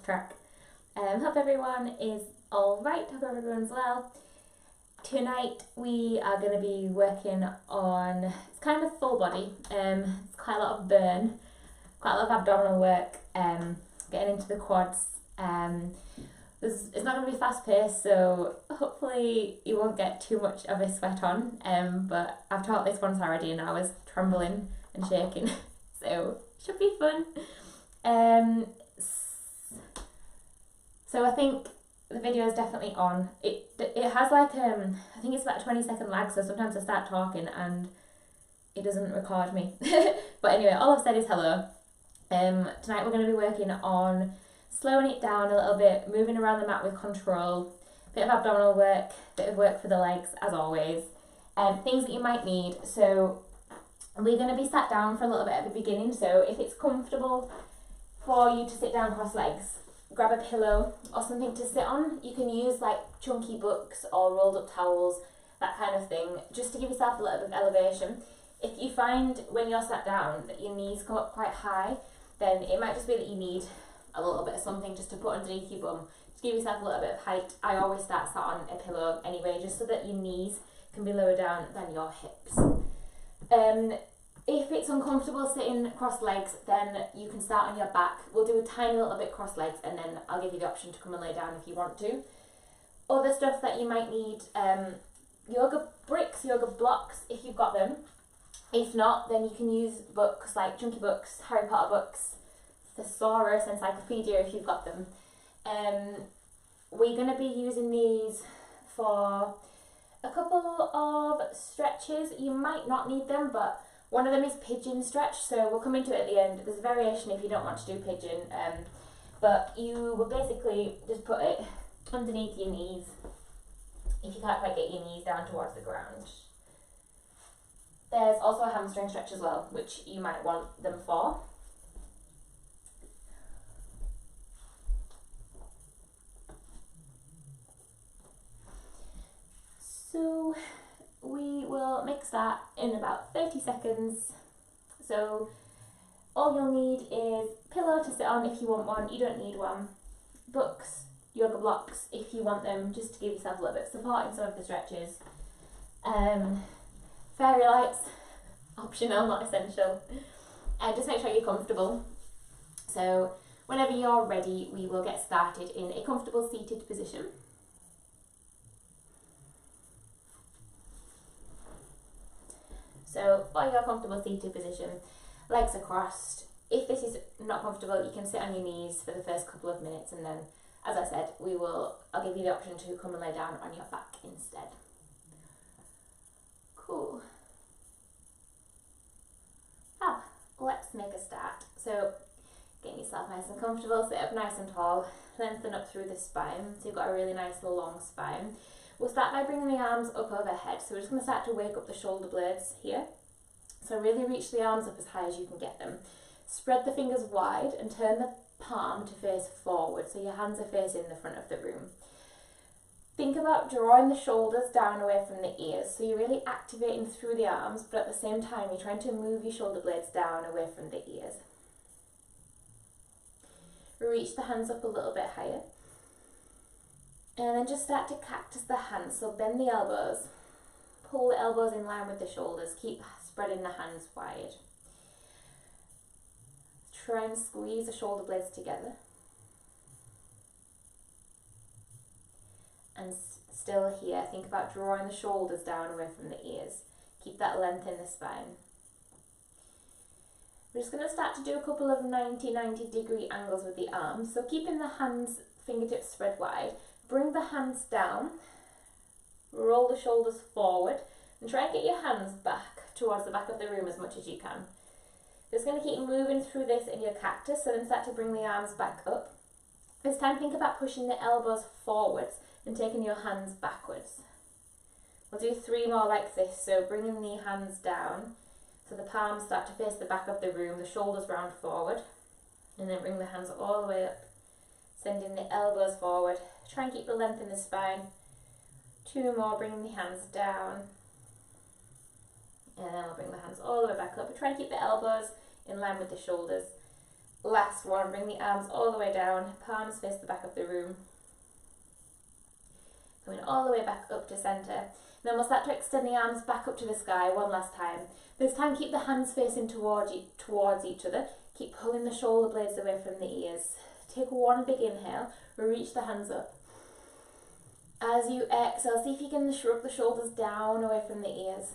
track. Hope everyone is alright, hope everyone's well. Tonight we are going to be working on, it's kind of full body, it's quite a lot of burn, quite a lot of abdominal work, getting into the quads. It's not going to be fast paced, so hopefully you won't get too much of a sweat on, but I've taught this once already and I was trembling and shaking, so it should be fun. So I think the video is definitely on. It has like I think it's about a 20-second lag, so sometimes I start talking and it doesn't record me. But anyway, all I've said is hello. Tonight we're going to be working on slowing it down a little bit, moving around the mat with control, bit of abdominal work, bit of work for the legs as always, things that you might need. So we're going to be sat down for a little bit at the beginning, so if it's comfortable for you to sit down cross legs, grab a pillow or something to sit on. You can use like chunky books or rolled up towels, that kind of thing, just to give yourself a little bit of elevation. If you find when you're sat down that your knees come up quite high, then it might just be that you need a little bit of something just to put underneath your bum, to give yourself a little bit of height. I always start sat on a pillow anyway, just so that your knees can be lower down than your hips. If it's uncomfortable sitting cross legs, then you can start on your back. We'll do a tiny little bit cross legs and then I'll give you the option to come and lay down if you want to. Other stuff that you might need, yoga bricks, yoga blocks if you've got them. If not, then you can use books like chunky books, Harry Potter books, Thesaurus, Encyclopedia if you've got them. We're going to be using these for a couple of stretches. You might not need them, but one of them is pigeon stretch, so we'll come into it at the end. There's a variation if you don't want to do pigeon, but you will basically just put it underneath your knees if you can't quite get your knees down towards the ground. There's also a hamstring stretch as well, which you might want them for. So we will mix that in about 30 seconds. So all you'll need is pillow to sit on if you want one, you don't need one. Books, yoga blocks if you want them, just to give yourself a little bit of support in some of the stretches. Fairy lights, optional, not essential. And just make sure you're comfortable. So whenever you're ready, we will get started in a comfortable seated position. So for your comfortable seated position, legs are crossed. If this is not comfortable, you can sit on your knees for the first couple of minutes, and then, as I said, I'll give you the option to come and lay down on your back instead. Cool. Let's make a start. So getting yourself nice and comfortable, sit up nice and tall, lengthen up through the spine, so you've got a really nice long spine. We'll start by bringing the arms up overhead. So we're just going to start to wake up the shoulder blades here. So really reach the arms up as high as you can get them. Spread the fingers wide and turn the palm to face forward, so your hands are facing the front of the room. Think about drawing the shoulders down away from the ears. So you're really activating through the arms, but at the same time you're trying to move your shoulder blades down away from the ears. Reach the hands up a little bit higher. And then just start to cactus the hands, so bend the elbows, pull the elbows in line with the shoulders, keep spreading the hands wide. Try and squeeze the shoulder blades together. And still here, think about drawing the shoulders down away from the ears. Keep that length in the spine. We're just going to start to do a couple of 90 degree angles with the arms, so keeping the hands, fingertips spread wide. Bring the hands down, roll the shoulders forward, and try and get your hands back towards the back of the room as much as you can. Just going to keep moving through this in your cactus, so then start to bring the arms back up. This time think about pushing the elbows forwards and taking your hands backwards. We'll do 3 more like this, so bringing the hands down, so the palms start to face the back of the room, the shoulders round forward, and then bring the hands all the way up. Sending the elbows forward. Try and keep the length in the spine. 2 more, bringing the hands down. And then we'll bring the hands all the way back up. Try and keep the elbows in line with the shoulders. Last one, bring the arms all the way down, palms face the back of the room. Coming all the way back up to centre. Then we'll start to extend the arms back up to the sky one last time. This time keep the hands facing towards each other. Keep pulling the shoulder blades away from the ears. Take one big inhale, reach the hands up. As you exhale, see if you can shrug the shoulders down away from the ears.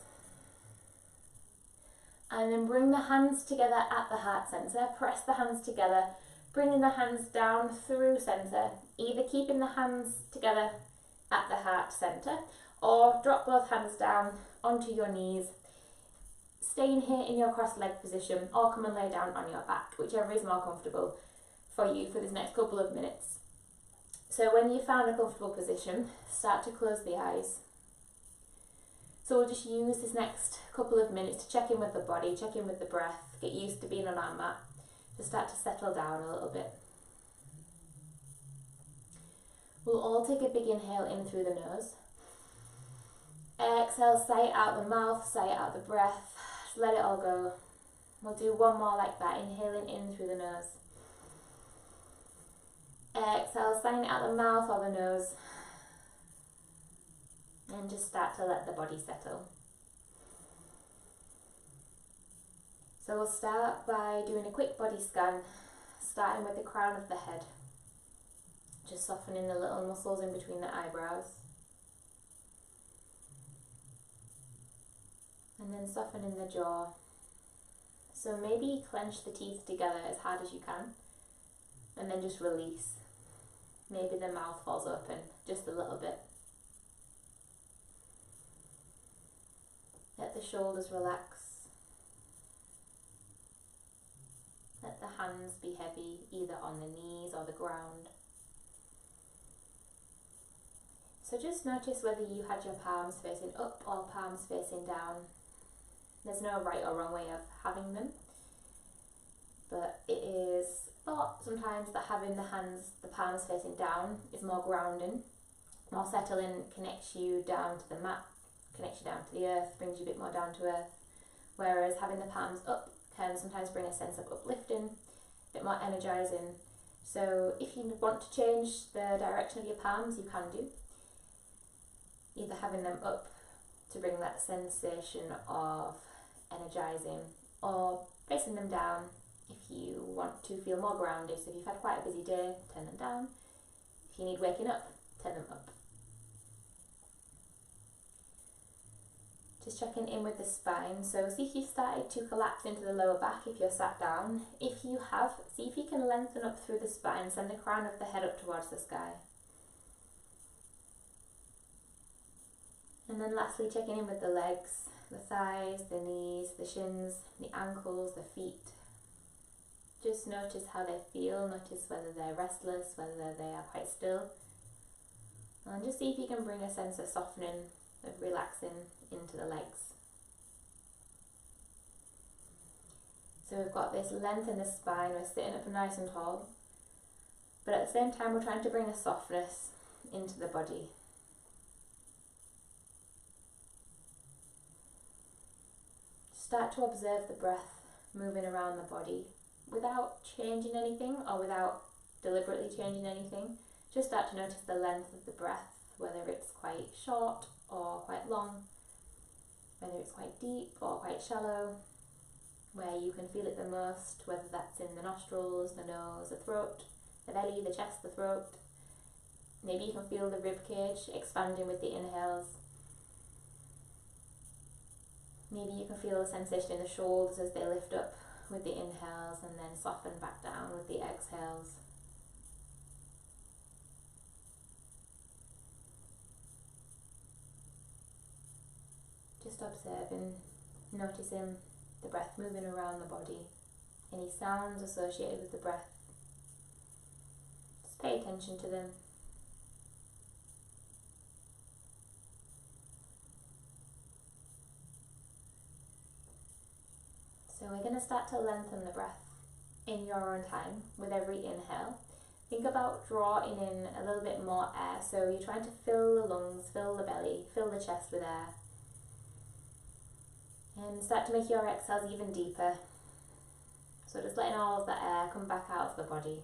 And then bring the hands together at the heart centre. Press the hands together, bringing the hands down through centre. Either keeping the hands together at the heart centre or drop both hands down onto your knees. Staying here in your cross-legged position or come and lay down on your back, whichever is more comfortable for you for this next couple of minutes. So when you've found a comfortable position, start to close the eyes. So we'll just use this next couple of minutes to check in with the body, check in with the breath, get used to being on our mat, to start to settle down a little bit. We'll all take a big inhale in through the nose. Exhale, sigh it out the mouth, sigh it out the breath, just let it all go. We'll do one more like that, inhaling in through the nose. Exhale, sighing it out the mouth or the nose. And just start to let the body settle. So we'll start by doing a quick body scan, starting with the crown of the head. Just softening the little muscles in between the eyebrows. And then softening the jaw. So maybe clench the teeth together as hard as you can. And then just release. Maybe the mouth falls open just a little bit. Let the shoulders relax. Let the hands be heavy, either on the knees or the ground. So just notice whether you had your palms facing up or palms facing down. There's no right or wrong way of having them, but it is thought sometimes that having the palms facing down is more grounding, more settling, connects you down to the mat, connects you down to the earth, brings you a bit more down to earth, whereas having the palms up can sometimes bring a sense of uplifting, a bit more energising. So if you want to change the direction of your palms, you can do. Either having them up to bring that sensation of energising, or facing them down if you want to feel more grounded. So if you've had quite a busy day, turn them down. If you need waking up, turn them up. Just checking in with the spine. So see if you've started to collapse into the lower back if you're sat down. If you have, see if you can lengthen up through the spine, send the crown of the head up towards the sky. And then lastly, checking in with the legs, the thighs, the knees, the shins, the ankles, the feet. Just notice how they feel, notice whether they're restless, whether they are quite still. And just see if you can bring a sense of softening, of relaxing into the legs. So we've got this length in the spine, we're sitting up nice and tall, but at the same time we're trying to bring a softness into the body. Start to observe the breath moving around the body without changing anything or without deliberately changing anything. Just start to notice the length of the breath, whether it's quite short or quite long, whether it's quite deep or quite shallow, where you can feel it the most, whether that's in the nostrils, the nose, the throat, the belly, the chest, the throat. Maybe you can feel the rib cage expanding with the inhales. Maybe you can feel the sensation in the shoulders as they lift up with the inhales and then soften back down with the exhales. Just observing, noticing the breath moving around the body, any sounds associated with the breath. Just pay attention to them. So we're going to start to lengthen the breath in your own time with every inhale. Think about drawing in a little bit more air. So you're trying to fill the lungs, fill the belly, fill the chest with air. And start to make your exhales even deeper. So just letting all of the air come back out of the body.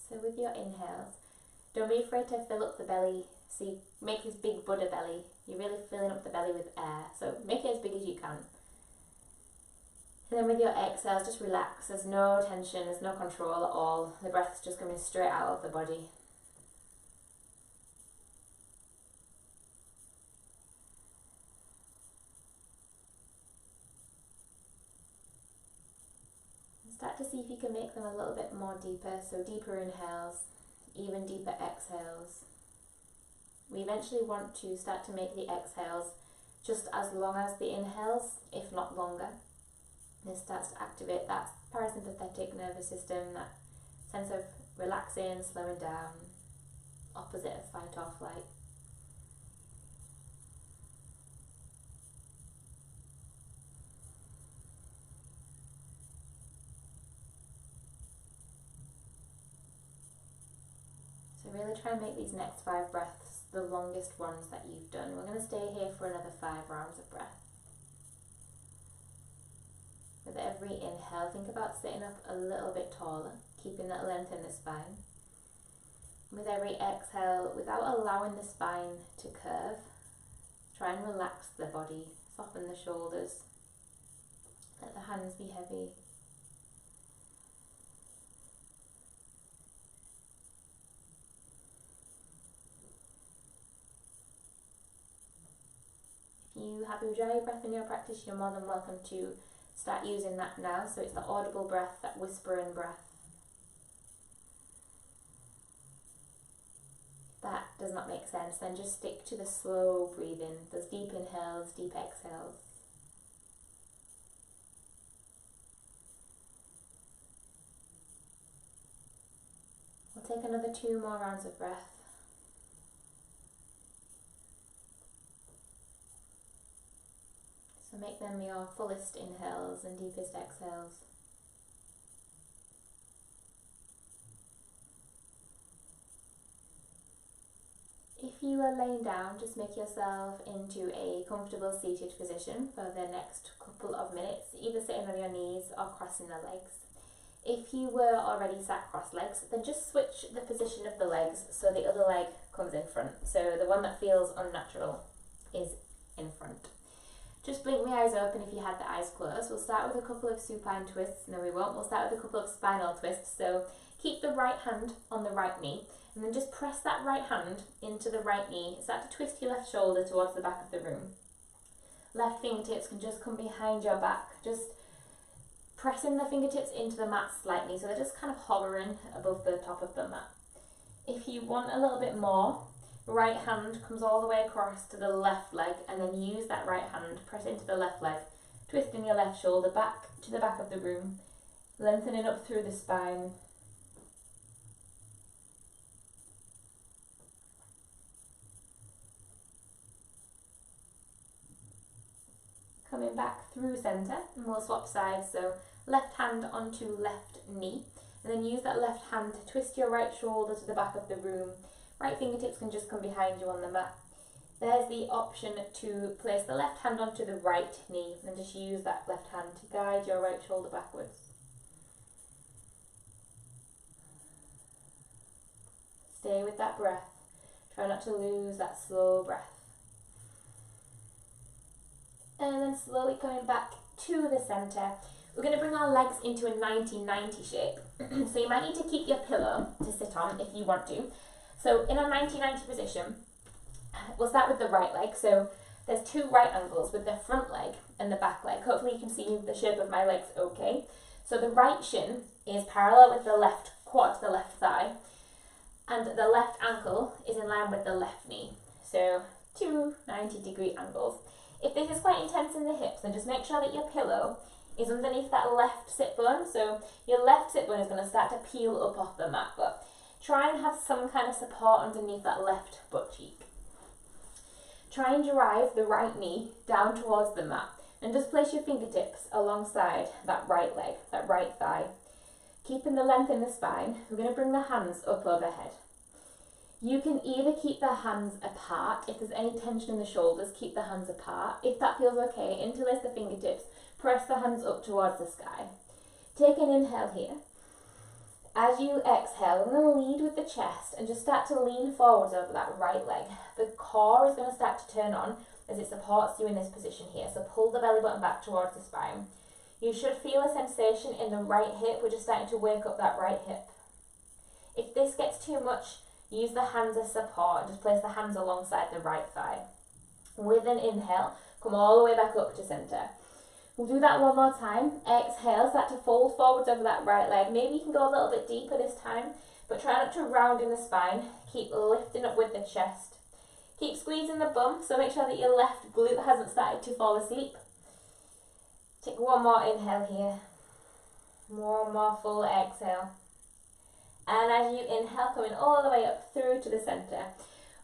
So with your inhales, don't be afraid to fill up the belly. So you make this big Buddha belly. You're really filling up the belly with air. So make it as big as you can. And then with your exhales, just relax. There's no tension, there's no control at all. The breath's just coming straight out of the body. Start to see if you can make them a little bit more deeper. So deeper inhales, even deeper exhales. We eventually want to start to make the exhales just as long as the inhales, if not longer. This starts to activate that parasympathetic nervous system, that sense of relaxing, slowing down, opposite of fight or flight. So really try and make these next 5 breaths the longest ones that you've done. We're going to stay here for another 5 rounds of breath. With every inhale, think about sitting up a little bit taller, keeping that length in the spine. With every exhale, without allowing the spine to curve, try and relax the body, soften the shoulders, let the hands be heavy. If you're happy with dry breath in your practice, you're more than welcome to start using that now. So it's the audible breath, that whispering breath. If that does not make sense, then just stick to the slow breathing, those deep inhales, deep exhales. We'll take another 2 more rounds of breath. So make them your fullest inhales and deepest exhales. If you are laying down, just make yourself into a comfortable seated position for the next couple of minutes, either sitting on your knees or crossing the legs. If you were already sat cross legs, then just switch the position of the legs so the other leg comes in front. So the one that feels unnatural is in front. Just blink the eyes open if you had the eyes closed. We'll start with a couple of supine twists. No, we won't. We'll start with a couple of spinal twists. So keep the right hand on the right knee and then just press that right hand into the right knee. Start to twist your left shoulder towards the back of the room. Left fingertips can just come behind your back. Just pressing the fingertips into the mat slightly so they're just kind of hovering above the top of the mat. If you want a little bit more, right hand comes all the way across to the left leg and then use that right hand, press into the left leg, twisting your left shoulder back to the back of the room, lengthening up through the spine. Coming back through centre, and we'll swap sides, so left hand onto left knee, and then use that left hand to twist your right shoulder to the back of the room. Right fingertips can just come behind you on the mat. There's the option to place the left hand onto the right knee and just use that left hand to guide your right shoulder backwards. Stay with that breath. Try not to lose that slow breath. And then slowly coming back to the centre. We're going to bring our legs into a 90-90 shape. So you might need to keep your pillow to sit on if you want to. So in a 90-90 position, we'll start with the right leg. So there's 2 right angles with the front leg and the back leg. Hopefully you can see the shape of my legs okay. So the right shin is parallel with the left quad, the left thigh, and the left ankle is in line with the left knee. So 2 90-degree angles. If this is quite intense in the hips, then just make sure that your pillow is underneath that left sit bone. So your left sit bone is going to start to peel up off the mat, but try and have some kind of support underneath that left butt cheek. Try and drive the right knee down towards the mat and just place your fingertips alongside that right leg, that right thigh. Keeping the length in the spine, we're going to bring the hands up overhead. You can either keep the hands apart. If there's any tension in the shoulders, keep the hands apart. If that feels okay, interlace the fingertips, press the hands up towards the sky. Take an inhale here. As you exhale, I'm going to lead with the chest and just start to lean forwards over that right leg. The core is going to start to turn on as it supports you in this position here. So pull the belly button back towards the spine. You should feel a sensation in the right hip. We're just starting to wake up that right hip. If this gets too much, use the hands as support and just place the hands alongside the right thigh. With an inhale, come all the way back up to center. We'll do that one more time. Exhale, start to fold forwards over that right leg. Maybe you can go a little bit deeper this time, but try not to round in the spine. Keep lifting up with the chest. Keep squeezing the bum, so make sure that your left glute hasn't started to fall asleep. Take one more inhale here. One more full exhale. And as you inhale, coming all the way up through to the center.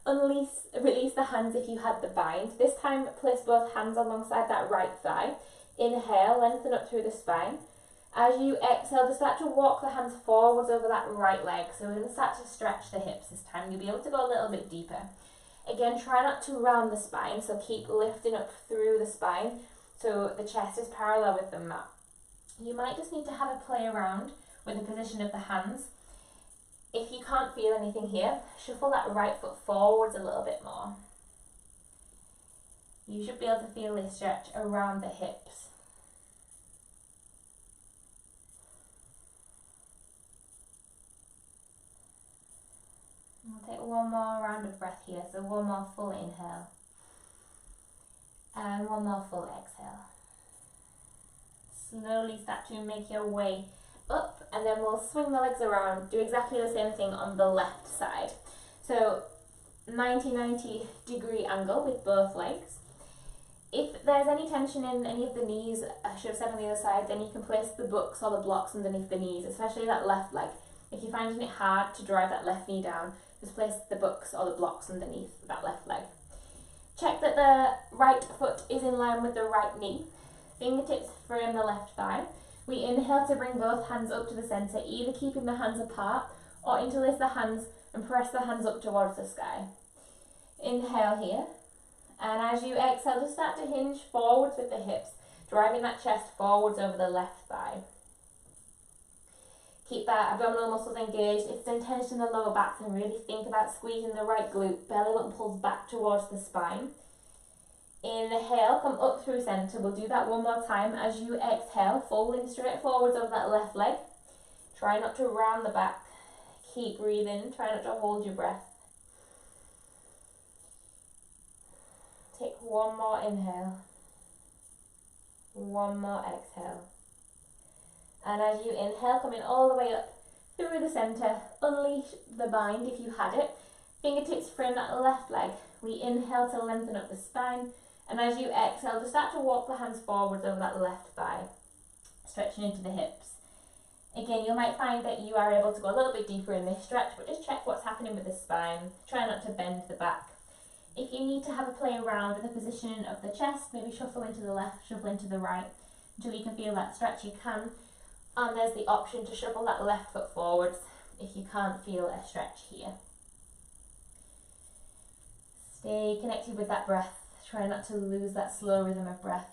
Release the hands if you had the bind. This time, place both hands alongside that right thigh. Inhale, lengthen up through the spine. As you exhale, just start to walk the hands forwards over that right leg. So we're going to start to stretch the hips this time. You'll be able to go a little bit deeper. Again, try not to round the spine, so keep lifting up through the spine so the chest is parallel with the mat. You might just need to have a play around with the position of the hands. If you can't feel anything here, shuffle that right foot forwards a little bit more. You should be able to feel this stretch around the hips. I'll take one more round of breath here, so one more full inhale. And one more full exhale. Slowly start to make your way up, and then we'll swing the legs around, do exactly the same thing on the left side. So 90 degree angle with both legs. If there's any tension in any of the knees, I should have said on the other side, then you can place the books or the blocks underneath the knees, especially that left leg. If you're finding it hard to drive that left knee down, just place the books or the blocks underneath that left leg. Check that the right foot is in line with the right knee. Fingertips frame the left thigh. We inhale to bring both hands up to the center, either keeping the hands apart or interlace the hands and press the hands up towards the sky. Inhale here. And as you exhale, just start to hinge forwards with the hips, driving that chest forwards over the left thigh. Keep that abdominal muscles engaged. If there's tension in the lower back, then really think about squeezing the right glute. Belly button pulls back towards the spine. Inhale, come up through center. We'll do that one more time. As you exhale, folding straight forwards over that left leg. Try not to round the back. Keep breathing. Try not to hold your breath. Take one more inhale. One more exhale. And as you inhale, coming all the way up through the center, unleash the bind if you had it. Fingertips frame that left leg. We inhale to lengthen up the spine. And as you exhale, just start to walk the hands forwards over that left thigh, stretching into the hips. Again, you might find that you are able to go a little bit deeper in this stretch, but just check what's happening with the spine. Try not to bend the back. If you need to have a play around with the positioning of the chest, maybe shuffle into the left, shuffle into the right, until you can feel that stretch, you can. And there's the option to shuffle that left foot forwards if you can't feel a stretch here. Stay connected with that breath. Try not to lose that slow rhythm of breath.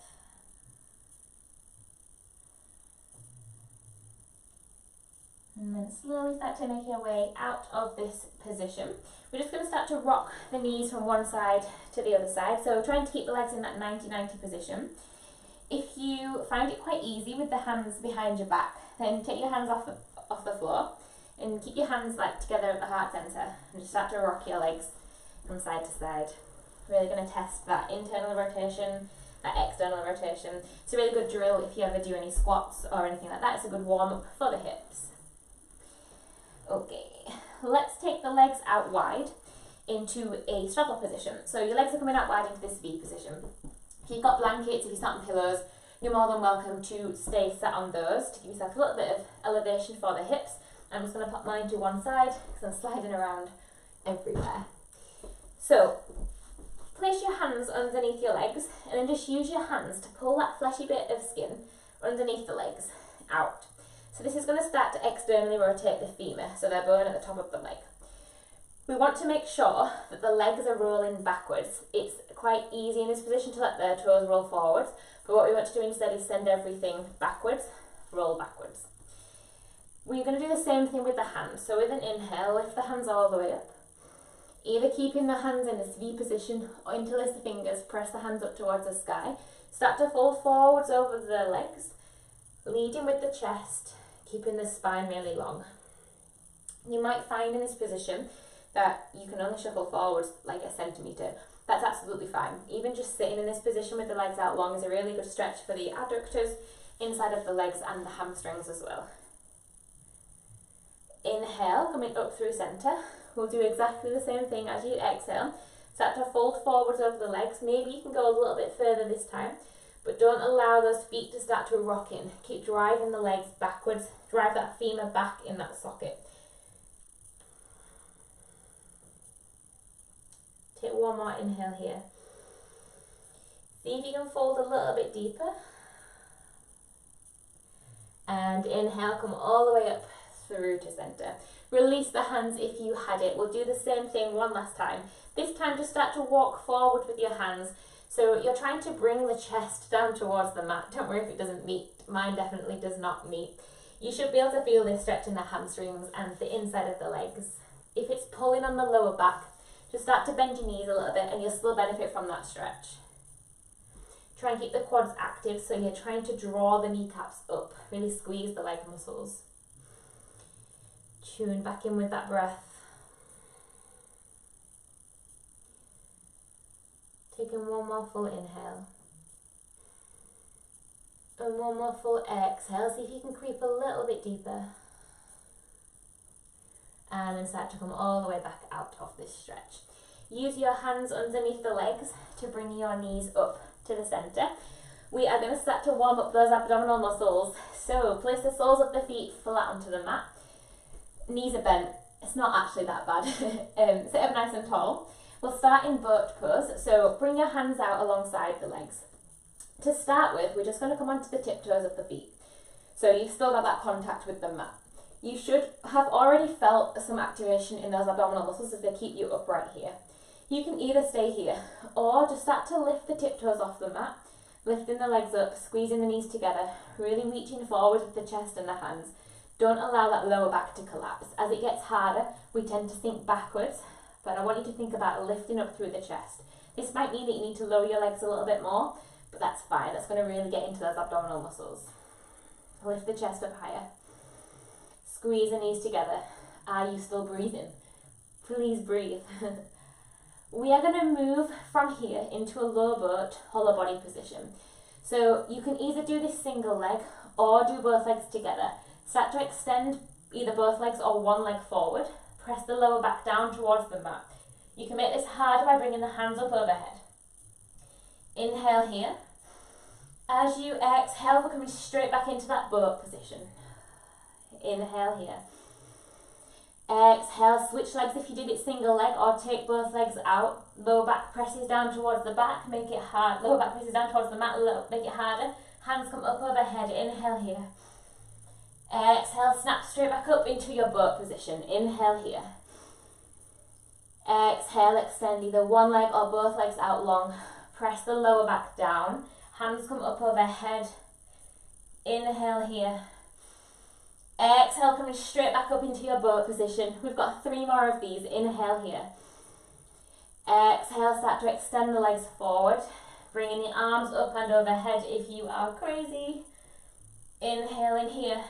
And then slowly start to make your way out of this position. We're just going to start to rock the knees from one side to the other side. So trying to keep the legs in that 90-90 position. If you find it quite easy with the hands behind your back, then take your hands off the floor and keep your hands like together at the heart center and just start to rock your legs from side to side. Really going to test that internal rotation, that external rotation. It's a really good drill if you ever do any squats or anything like that. It's a good warm-up for the hips. Okay, let's take the legs out wide into a straddle position. So your legs are coming out wide into this V position. If you've got blankets, if you sat on pillows, you're more than welcome to stay sat on those to give yourself a little bit of elevation for the hips. I'm just going to pop mine to one side because I'm sliding around everywhere. So, place your hands underneath your legs and then just use your hands to pull that fleshy bit of skin underneath the legs out. So this is going to start to externally rotate the femur, so their bone at the top of the leg. We want to make sure that the legs are rolling backwards. It's quite easy in this position to let the toes roll forwards, but what we want to do instead is send everything backwards, roll backwards. We're going to do the same thing with the hands. So with an inhale, lift the hands all the way up. Either keeping the hands in this V position or interlace the fingers, press the hands up towards the sky. Start to fold forwards over the legs, leading with the chest, keeping the spine really long. You might find in this position that you can only shuffle forwards like a centimetre. That's absolutely fine. Even just sitting in this position with the legs out long is a really good stretch for the adductors, inside of the legs and the hamstrings as well. Inhale, coming up through centre. We'll do exactly the same thing as you exhale. Start to fold forwards over the legs. Maybe you can go a little bit further this time, but don't allow those feet to start to rock in. Keep driving the legs backwards. Drive that femur back in that socket. Take one more inhale here. See if you can fold a little bit deeper. And inhale, come all the way up through to centre. Release the hands if you had it. We'll do the same thing one last time. This time just start to walk forward with your hands. So you're trying to bring the chest down towards the mat. Don't worry if it doesn't meet. Mine definitely does not meet. You should be able to feel this stretch in the hamstrings and the inside of the legs. If it's pulling on the lower back, just start to bend your knees a little bit and you'll still benefit from that stretch. Try and keep the quads active, so you're trying to draw the kneecaps up. Really squeeze the leg muscles. Tune back in with that breath. Taking one more full inhale. And one more full exhale. See if you can creep a little bit deeper. And then start to come all the way back out of this stretch. Use your hands underneath the legs to bring your knees up to the centre. We are going to start to warm up those abdominal muscles. So place the soles of the feet flat onto the mat. Knees are bent. It's not actually that bad. Sit up nice and tall. We'll start in boat pose. So bring your hands out alongside the legs. To start with, we're just going to come onto the tiptoes of the feet. So you've still got that contact with the mat. You should have already felt some activation in those abdominal muscles as they keep you upright here. You can either stay here or just start to lift the tiptoes off the mat, lifting the legs up, squeezing the knees together, really reaching forward with the chest and the hands. Don't allow that lower back to collapse. As it gets harder, we tend to sink backwards, but I want you to think about lifting up through the chest. This might mean that you need to lower your legs a little bit more, but that's fine. That's going to really get into those abdominal muscles. Lift the chest up higher. Squeeze the knees together. Are you still breathing? Please breathe. We are going to move from here into a low boat, hollow body position. So you can either do this single leg or do both legs together. Start to extend either both legs or one leg forward. Press the lower back down towards the mat. You can make this harder by bringing the hands up overhead. Inhale here. As you exhale, we're coming straight back into that boat position. Inhale here. Exhale, switch legs if you did it single leg, or take both legs out. Lower back presses down towards the back, make it hard. Lower back presses down towards the mat, make it harder. Hands come up overhead. Inhale here. Exhale, snap straight back up into your boat position. Inhale here. Exhale, extend either one leg or both legs out long. Press the lower back down. Hands come up overhead. Inhale here. Exhale, coming straight back up into your boat position. We've got 3 more of these. Inhale here. Exhale, start to extend the legs forward. Bringing the arms up and overhead if you are crazy. Inhale in here.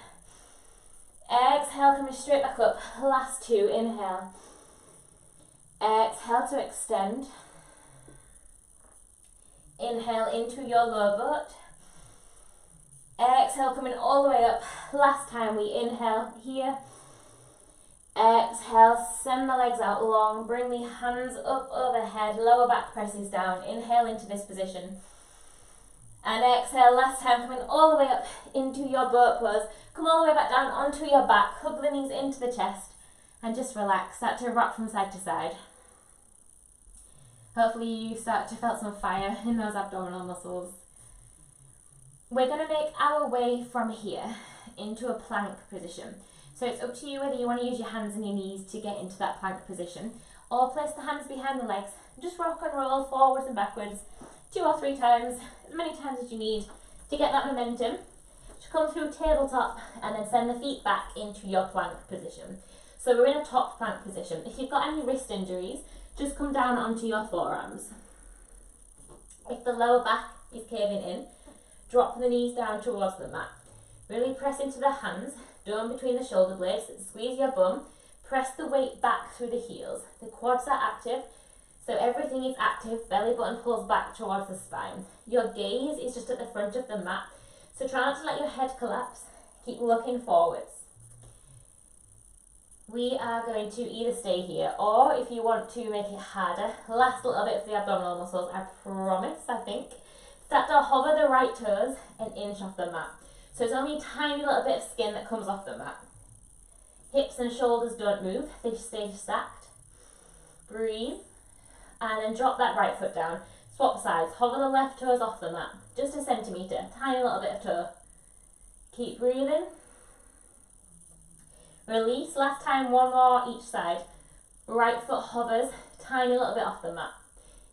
Exhale, coming straight back up. Last 2. Inhale. Exhale to extend. Inhale into your low boat. Exhale, coming all the way up. Last time we inhale here. Exhale, send the legs out long. Bring the hands up overhead. Lower back presses down. Inhale into this position. And exhale, last time, coming all the way up into your boat pose. Come all the way back down onto your back. Hug the knees into the chest. And just relax. Start to rock from side to side. Hopefully you start to feel some fire in those abdominal muscles. We're going to make our way from here into a plank position. So it's up to you whether you want to use your hands and your knees to get into that plank position, or place the hands behind the legs and just rock and roll forwards and backwards 2 or 3 times, as many times as you need to get that momentum to come through tabletop, and then send the feet back into your plank position. So we're in a top plank position. If you've got any wrist injuries, just come down onto your forearms. If the lower back is caving in, drop the knees down towards the mat. Really press into the hands, down between the shoulder blades, squeeze your bum, press the weight back through the heels. The quads are active, so everything is active. Belly button pulls back towards the spine. Your gaze is just at the front of the mat, so try not to let your head collapse. Keep looking forwards. We are going to either stay here, or if you want to make it harder, last little bit for the abdominal muscles, I promise, I think. Start to hover the right toes an inch off the mat. So it's only a tiny little bit of skin that comes off the mat. Hips and shoulders don't move, they stay stacked. Breathe, and then drop that right foot down. Swap sides, hover the left toes off the mat, just a centimetre, tiny little bit of toe. Keep breathing. Release, last time, 1 more each side. Right foot hovers, tiny little bit off the mat.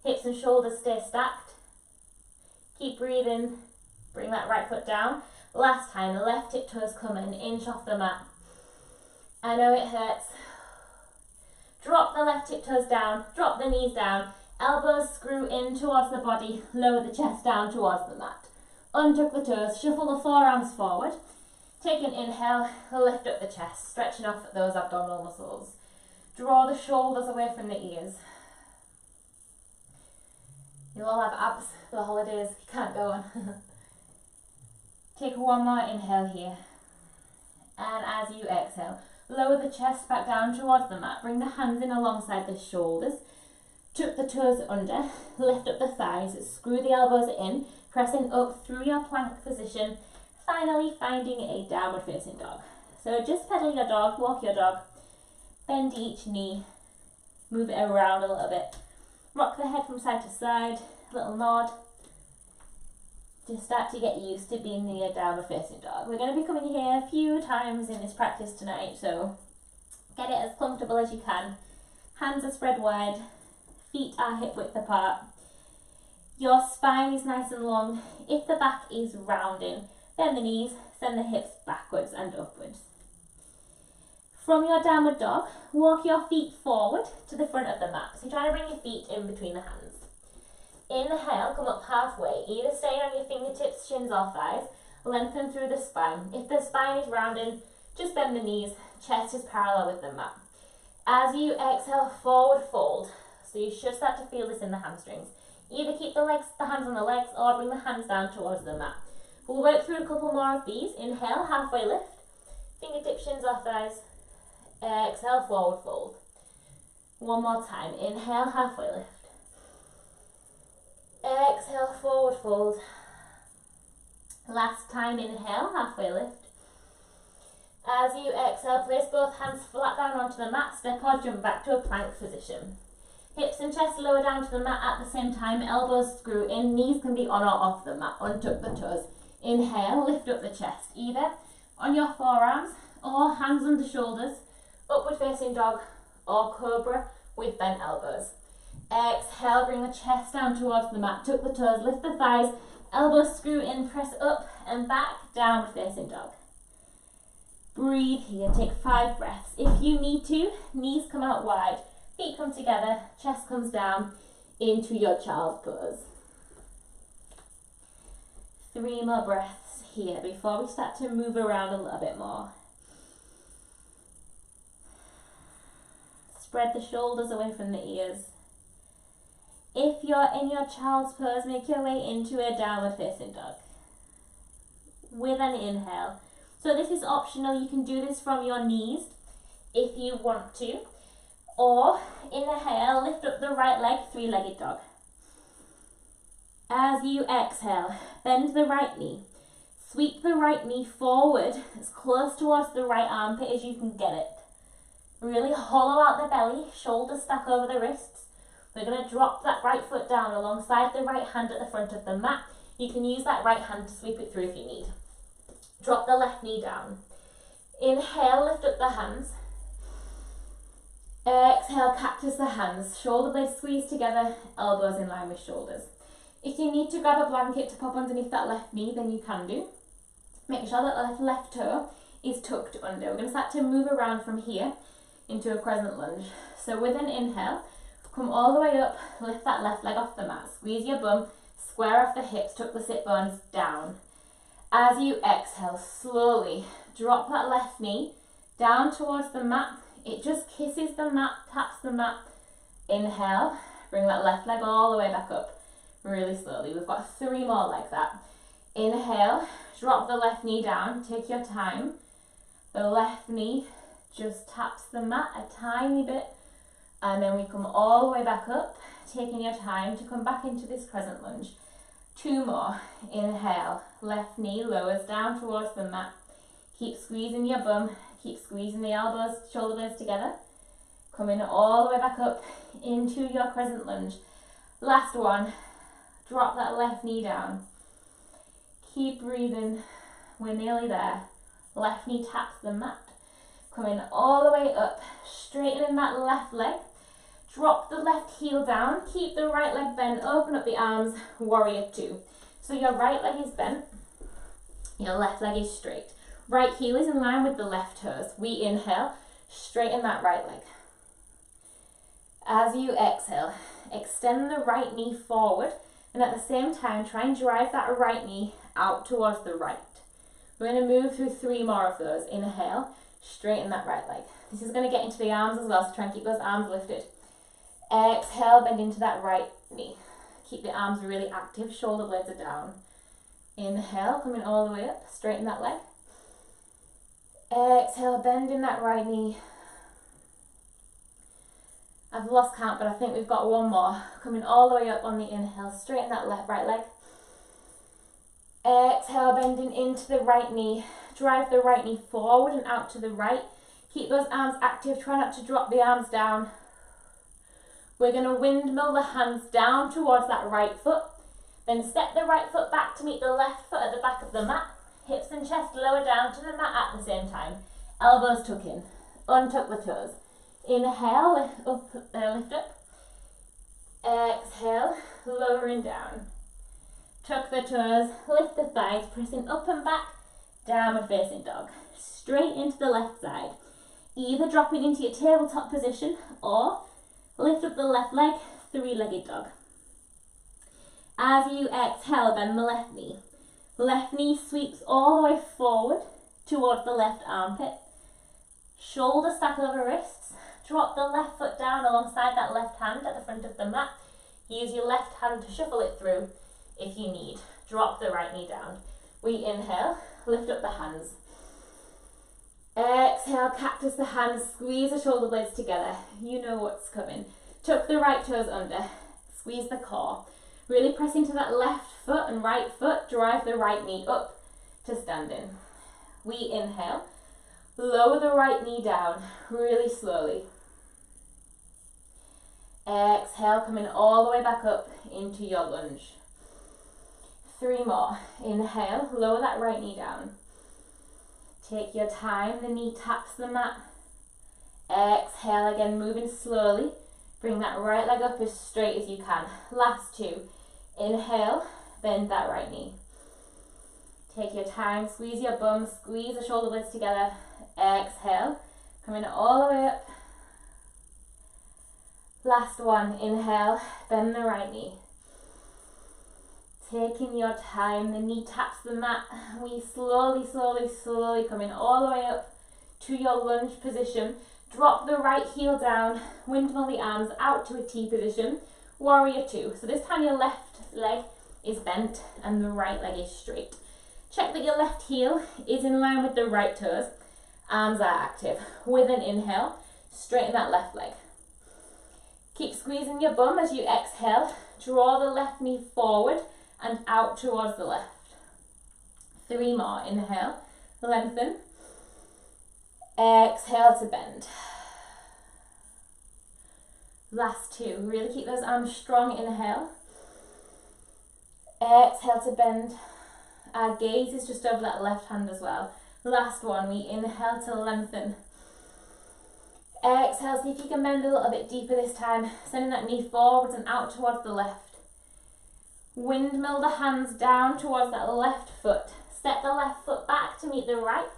Hips and shoulders stay stacked. Keep breathing, bring that right foot down. Last time, the left hip toes come an inch off the mat. I know it hurts. Drop the left hip toes down, drop the knees down, elbows screw in towards the body, lower the chest down towards the mat. Untuck the toes, shuffle the forearms forward. Take an inhale, lift up the chest, stretching off those abdominal muscles. Draw the shoulders away from the ears. You all have abs for the holidays, you can't go on. Take 1 more inhale here. And as you exhale, lower the chest back down towards the mat. Bring the hands in alongside the shoulders. Tuck the toes under, lift up the thighs, screw the elbows in, pressing up through your plank position. Finally finding a downward facing dog. So just pedal your dog, walk your dog, bend each knee, move it around a little bit. Rock the head from side to side, little nod. Just start to get used to being the downward facing dog. We're going to be coming here a few times in this practice tonight, so get it as comfortable as you can. Hands are spread wide, feet are hip width apart. Your spine is nice and long. If the back is rounding, bend the knees, send the hips backwards and upwards. From your downward dog, walk your feet forward to the front of the mat. So try to bring your feet in between the hands. Inhale, come up halfway, either stay on your fingertips, shins or thighs, lengthen through the spine. If the spine is rounding, just bend the knees, chest is parallel with the mat. As you exhale, forward fold. So you should start to feel this in the hamstrings. Either keep the hands on the legs, or bring the hands down towards the mat. We'll work through a couple more of these. Inhale, halfway lift, fingertips, shins or thighs. Exhale, forward fold. 1 more time. Inhale, halfway lift. Exhale, forward fold. Last time, inhale, halfway lift. As you exhale, place both hands flat down onto the mat, step or jump back to a plank position. Hips and chest lower down to the mat at the same time, elbows screw in, knees can be on or off the mat, untuck the toes. Inhale, lift up the chest, either on your forearms or hands under shoulders, upward facing dog or cobra with bent elbows. Exhale, bring the chest down towards the mat, tuck the toes, lift the thighs, elbows screw in, press up and back, downward facing dog. Breathe here, take 5 breaths. If you need to, knees come out wide, feet come together, chest comes down into your child's pose. 3 more breaths here before we start to move around a little bit more. Spread the shoulders away from the ears. If you're in your child's pose, make your way into a downward facing dog with an inhale. So this is optional, you can do this from your knees if you want to, or inhale, lift up the right leg, 3-legged dog. As you exhale, bend the right knee, sweep the right knee forward as close towards the right armpit as you can get it. Really hollow out the belly, shoulders stack over the wrists. We're going to drop that right foot down alongside the right hand at the front of the mat. You can use that right hand to sweep it through if you need. Drop the left knee down. Inhale, lift up the hands. Exhale, cactus the hands. Shoulder blades squeeze together, elbows in line with shoulders. If you need to grab a blanket to pop underneath that left knee, then you can do. Make sure that the left toe is tucked under. We're going to start to move around from here into a crescent lunge. So with an inhale, come all the way up, lift that left leg off the mat. Squeeze your bum, square off the hips, tuck the sit bones down. As you exhale, slowly drop that left knee down towards the mat. It just kisses the mat, taps the mat. Inhale, bring that left leg all the way back up, really slowly. We've got 3 more like that. Inhale, drop the left knee down, take your time. The left knee just taps the mat a tiny bit, and then we come all the way back up, taking your time to come back into this crescent lunge. 2 more. Inhale, left knee lowers down towards the mat. Keep squeezing your bum, keep squeezing the elbows, shoulder blades together. Coming all the way back up into your crescent lunge. Last one. Drop that left knee down. Keep breathing. We're nearly there. Left knee taps the mat. Coming all the way up, straightening that left leg. Drop the left heel down. Keep the right leg bent. Open up the arms. Warrior 2. So your right leg is bent. Your left leg is straight. Right heel is in line with the left toes. We inhale, straighten that right leg. As you exhale, extend the right knee forward, and at the same time, try and drive that right knee out towards the right. We're going to move through 3 more of those. Inhale, straighten that right leg. This is going to get into the arms as well, so try and keep those arms lifted. Exhale, bend into that right knee. Keep the arms really active, shoulder blades are down. Inhale, coming all the way up, straighten that leg. Exhale, bend in that right knee. I've lost count, but I think we've got 1 more. Coming all the way up on the inhale, straighten that right leg. Exhale, bending into the right knee. Drive the right knee forward and out to the right. Keep those arms active, try not to drop the arms down. We're going to windmill the hands down towards that right foot. Then step the right foot back to meet the left foot at the back of the mat. Hips and chest lower down to the mat at the same time. Elbows tuck in. Untuck the toes. Inhale, lift up. Exhale, lowering down. Tuck the toes, lift the thighs, pressing up and back. Downward facing dog. Straight into the left side. Either dropping into your tabletop position or lift up the left leg, 3-legged dog. As you exhale, bend the left knee. Left knee sweeps all the way forward towards the left armpit. Shoulder stack over wrists. Drop the left foot down alongside that left hand at the front of the mat. Use your left hand to shuffle it through if you need. Drop the right knee down. We inhale, lift up the hands. Exhale, cactus the hands, squeeze the shoulder blades together. You know what's coming. Tuck the right toes under, squeeze the core. Really press into that left foot and right foot, drive the right knee up to standing. We inhale, lower the right knee down, really slowly. Exhale, coming all the way back up into your lunge. 3 more. Inhale, lower that right knee down. Take your time, the knee taps the mat. Exhale again, moving slowly. Bring that right leg up as straight as you can. Last 2. Inhale, bend that right knee. Take your time, squeeze your bum, squeeze the shoulder blades together. Exhale, coming all the way up. Last 1, inhale, bend the right knee. Taking your time, the knee taps the mat. We slowly coming all the way up to your lunge position. Drop the right heel down, windmill the arms out to a T position. Warrior 2. So this time your left leg is bent and the right leg is straight. Check that your left heel is in line with the right toes. Arms are active. With an inhale, straighten that left leg. Keep squeezing your bum as you exhale. Draw the left knee forward and out towards the left. 3 more. Inhale, lengthen. Exhale to bend. Last 2. Really keep those arms strong. Inhale. Exhale to bend. Our gaze is just over that left hand as well. Last one, we inhale to lengthen. Exhale, see if you can bend a little bit deeper this time, sending that knee forwards and out towards the left. Windmill the hands down towards that left foot. Step the left foot back to meet the right,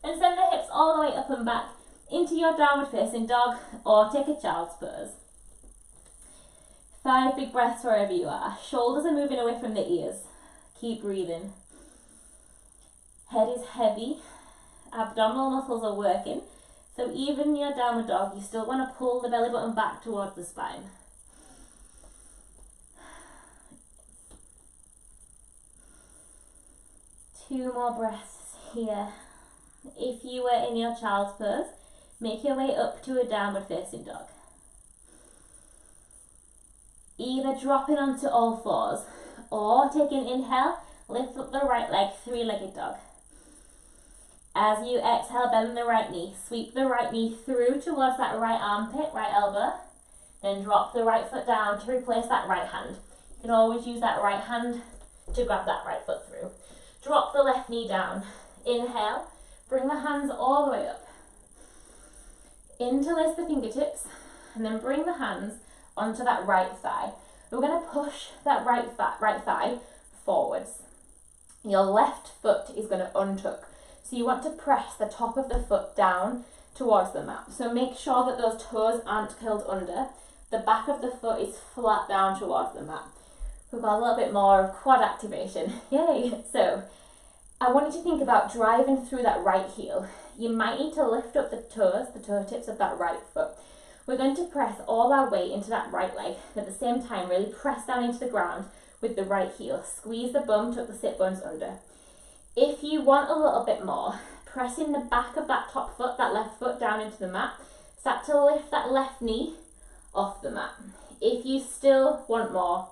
and send the hips all the way up and back into your downward facing dog, or take a child's pose. 5 big breaths wherever you are. Shoulders are moving away from the ears. Keep breathing. Head is heavy. Abdominal muscles are working. So even in your downward dog, you still want to pull the belly button back towards the spine. Two more breaths here. If you were in your child's pose, make your way up to a downward facing dog. Either dropping onto all fours or take an inhale, lift up the right leg, three-legged dog. As you exhale, bend the right knee. Sweep the right knee through towards that right armpit, right elbow. Then drop the right foot down to replace that right hand. You can always use that right hand to grab that right foot through. Drop the left knee down. Inhale, bring the hands all the way up. Interlace the fingertips, and then bring the hands onto that right thigh. We're going to push that right thigh forwards. Your left foot is going to untuck. So you want to press the top of the foot down towards the mat. So make sure that those toes aren't curled under. The back of the foot is flat down towards the mat. We've got a little bit more of quad activation. Yay! So I want you to think about driving through that right heel. You might need to lift up the toes, the toe tips of that right foot. We're going to press all our weight into that right leg. At the same time, really press down into the ground with the right heel. Squeeze the bum, tuck the sit bones under. If you want a little bit more, pressing the back of that top foot, that left foot down into the mat, start to lift that left knee off the mat. If you still want more,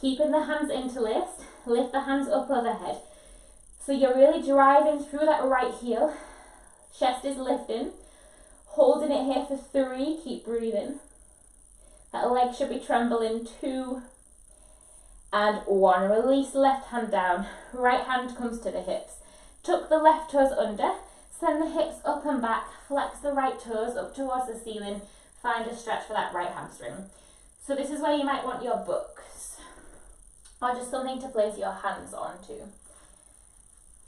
keeping the hands interlaced, lift the hands up overhead. So you're really driving through that right heel, chest is lifting, holding it here for 3, keep breathing. That leg should be trembling, 2, and 1. Release left hand down, right hand comes to the hips. Tuck the left toes under, send the hips up and back, flex the right toes up towards the ceiling, find a stretch for that right hamstring. So this is where you might want your books, or just something to place your hands onto.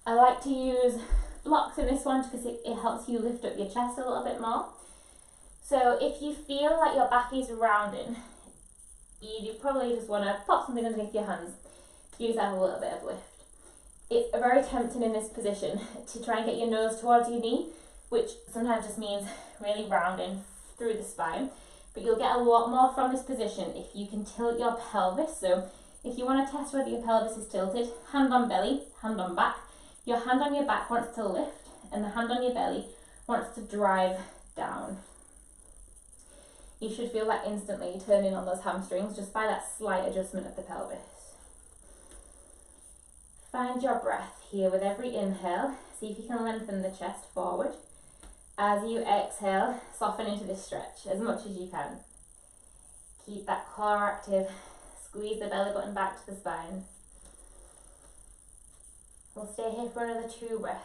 I like to use blocks in this one because it helps you lift up your chest a little bit more. So if you feel like your back is rounding, you probably just want to pop something underneath your hands. Use that a little bit of lift. It's very tempting in this position to try and get your nose towards your knee, which sometimes just means really rounding through the spine. But you'll get a lot more from this position if you can tilt your pelvis. So if you want to test whether your pelvis is tilted, hand on belly, hand on back. Your hand on your back wants to lift, and the hand on your belly wants to drive down. You should feel that instantly turning on those hamstrings just by that slight adjustment of the pelvis. Find your breath here with every inhale. See if you can lengthen the chest forward. As you exhale, soften into this stretch as much as you can. Keep that core active. Squeeze the belly button back to the spine. We'll stay here for another 2 breaths.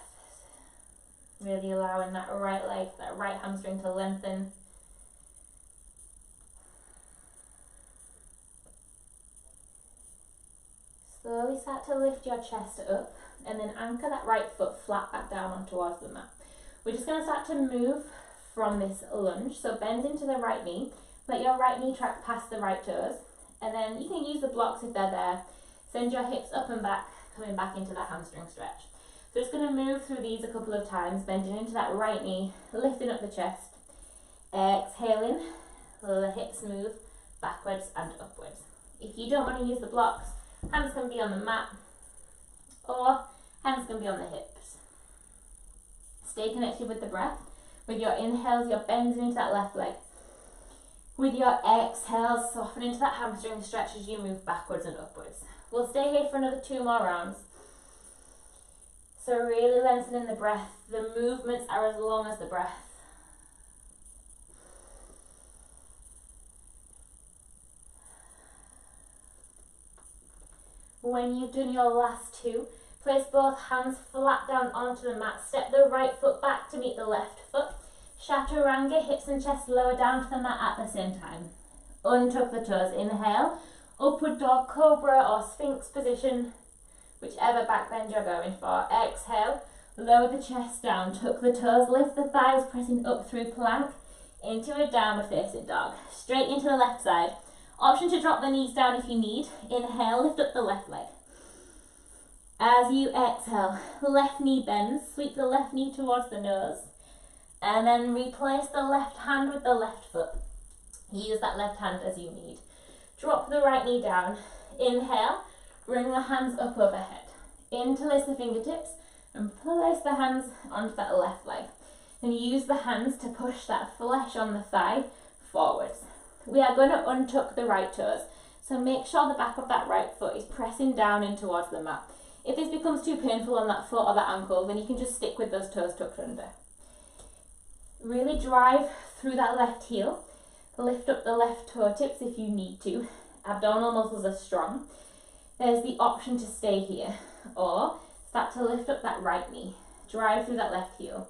Really allowing that right leg, that right hamstring to lengthen. Slowly start to lift your chest up and then anchor that right foot flat back down on towards the mat. We're just going to start to move from this lunge. So bend into the right knee. Let your right knee track past the right toes. And then you can use the blocks if they're there. Send your hips up and back, coming back into that hamstring stretch. So just going to move through these a couple of times, bending into that right knee, lifting up the chest. Exhaling, the hips move backwards and upwards. If you don't want to use the blocks, hands can be on the mat or hands can be on the hips. Stay connected with the breath. With your inhales, you're bending into that left leg. With your exhales, soften into that hamstring stretch as you move backwards and upwards. We'll stay here for another 2 more rounds. So really lengthening the breath. The movements are as long as the breath. When you've done your last 2, Place both hands flat down onto the mat. Step the right foot back to meet the left foot. Chaturanga, hips and chest lower down to the mat at the same time. Untuck the toes. Inhale, upward dog, cobra or sphinx position, whichever back bend you're going for. Exhale, lower the chest down, tuck the toes, lift the thighs, pressing up through plank into a downward facing dog. Straight into the left side. Option to drop the knees down if you need. Inhale, lift up the left leg. As you exhale, left knee bends, sweep the left knee towards the nose, and then replace the left hand with the left foot. Use that left hand as you need. Drop the right knee down. Inhale, bring the hands up overhead. Interlace the fingertips and place the hands onto that left leg. And use the hands to push that flesh on the thigh forwards. We are going to untuck the right toes, so make sure the back of that right foot is pressing down in towards the mat. If this becomes too painful on that foot or that ankle, then you can just stick with those toes tucked under. Really drive through that left heel. Lift up the left toe tips if you need to. Abdominal muscles are strong. There's the option to stay here, or start to lift up that right knee. Drive through that left heel.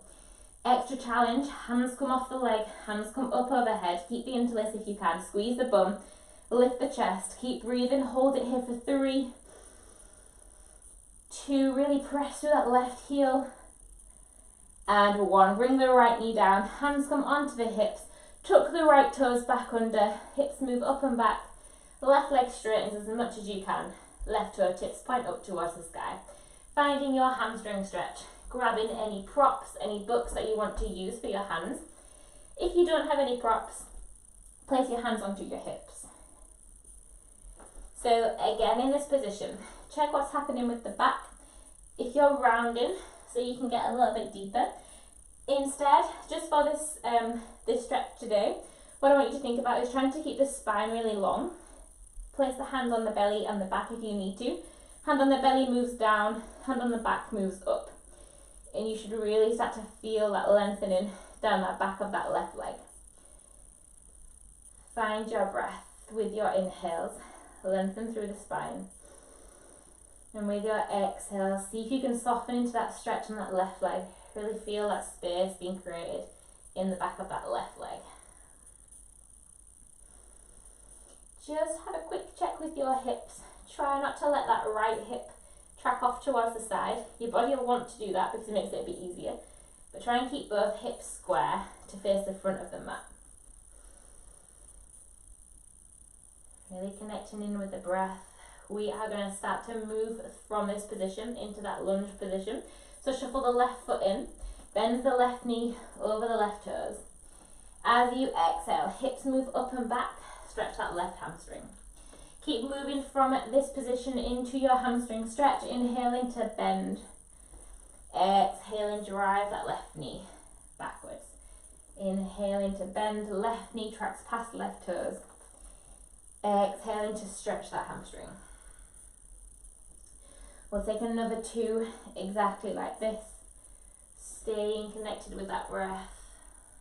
Extra challenge, hands come off the leg, hands come up overhead. Keep the interlace if you can. Squeeze the bum, lift the chest. Keep breathing, hold it here for 3, 2, really press through that left heel, and 1. Bring the right knee down, hands come onto the hips, tuck the right toes back under, hips move up and back, the left leg straightens as much as you can, left toe tips point up towards the sky. Finding your hamstring stretch, grabbing any props, any books that you want to use for your hands. If you don't have any props, place your hands onto your hips. So again, in this position, check what's happening with the back. If you're rounding, so you can get a little bit deeper. Instead, just for this stretch today, what I want you to think about is trying to keep the spine really long. Place the hands on the belly and the back if you need to. Hand on the belly moves down, hand on the back moves up. And you should really start to feel that lengthening down that back of that left leg. Find your breath with your inhales. Lengthen through the spine. And with your exhale, see if you can soften into that stretch on that left leg. Really feel that space being created in the back of that left leg. Just have a quick check with your hips. Try not to let that right hip track off towards the side. Your body will want to do that because it makes it a bit easier. But try and keep both hips square to face the front of the mat. Really connecting in with the breath. We are going to start to move from this position into that lunge position. So shuffle the left foot in, bend the left knee over the left toes. As you exhale, hips move up and back, stretch that left hamstring. Keep moving from this position into your hamstring stretch. Inhaling to bend. Exhaling, drive that left knee backwards. Inhaling to bend, left knee tracks past left toes. Exhaling to stretch that hamstring. We'll take another 2 exactly like this. Staying connected with that breath.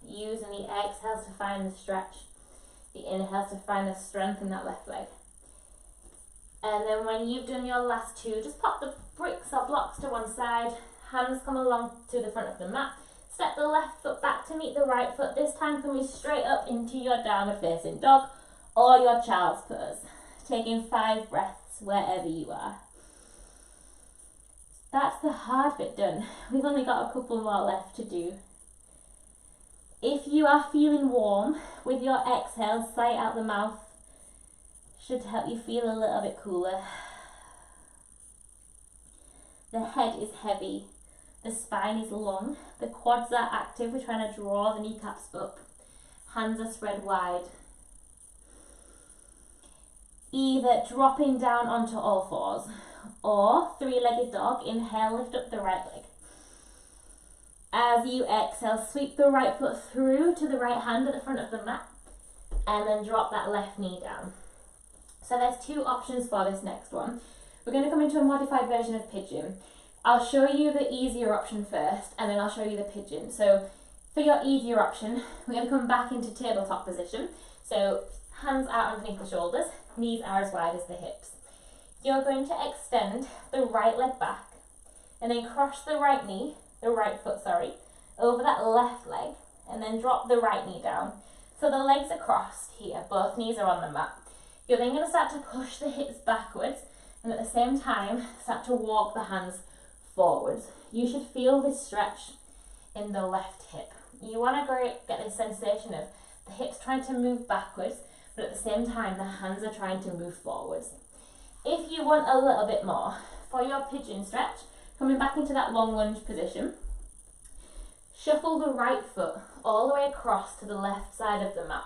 Using the exhales to find the stretch. The inhales to find the strength in that left leg. And then when you've done your last 2, just pop the bricks or blocks to one side. Hands come along to the front of the mat. Step the left foot back to meet the right foot. This time coming straight up into your downward facing dog or your child's pose. Taking 5 breaths wherever you are. That's the hard bit done. We've only got a couple more left to do. If you are feeling warm, with your exhale, sight out the mouth, should help you feel a little bit cooler. The head is heavy, the spine is long, the quads are active, we're trying to draw the kneecaps up, hands are spread wide. Either dropping down onto all fours, or 3-legged dog. Inhale, lift up the right leg. As you exhale, sweep the right foot through to the right hand at the front of the mat, and then drop that left knee down. So there's 2 options for this next one. We're going to come into a modified version of pigeon. I'll show you the easier option first, and then I'll show you the pigeon. So for your easier option, we're going to come back into tabletop position. So hands are underneath the shoulders, knees are as wide as the hips. You're going to extend the right leg back, and then cross the right foot, over that left leg, and then drop the right knee down. So the legs are crossed here, both knees are on the mat. You're then going to start to push the hips backwards, and at the same time, start to walk the hands forwards. You should feel this stretch in the left hip. You want to get this sensation of the hips trying to move backwards, but at the same time, the hands are trying to move forwards. If you want a little bit more, for your pigeon stretch, coming back into that long lunge position, shuffle the right foot all the way across to the left side of the mat.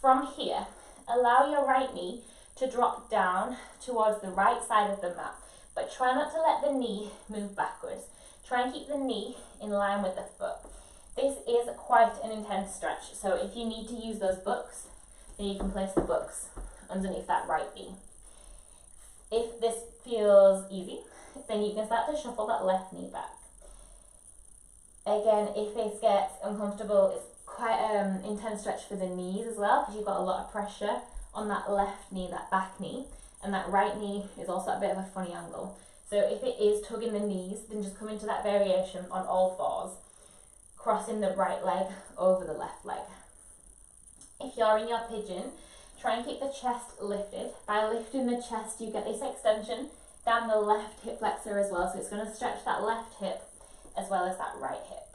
From here, allow your right knee to drop down towards the right side of the mat, but try not to let the knee move backwards. Try and keep the knee in line with the foot. This is quite an intense stretch, so if you need to use those books, then you can place the books underneath that right knee. If this feels easy, then you can start to shuffle that left knee back. Again, if this gets uncomfortable, it's quite an intense stretch for the knees as well, because you've got a lot of pressure on that left knee, that back knee, and that right knee is also a bit of a funny angle. So if it is tugging the knees, then just come into that variation on all fours, crossing the right leg over the left leg. If you're in your pigeon, try and keep the chest lifted. By lifting the chest, you get this extension down the left hip flexor as well, so it's going to stretch that left hip as well as that right hip.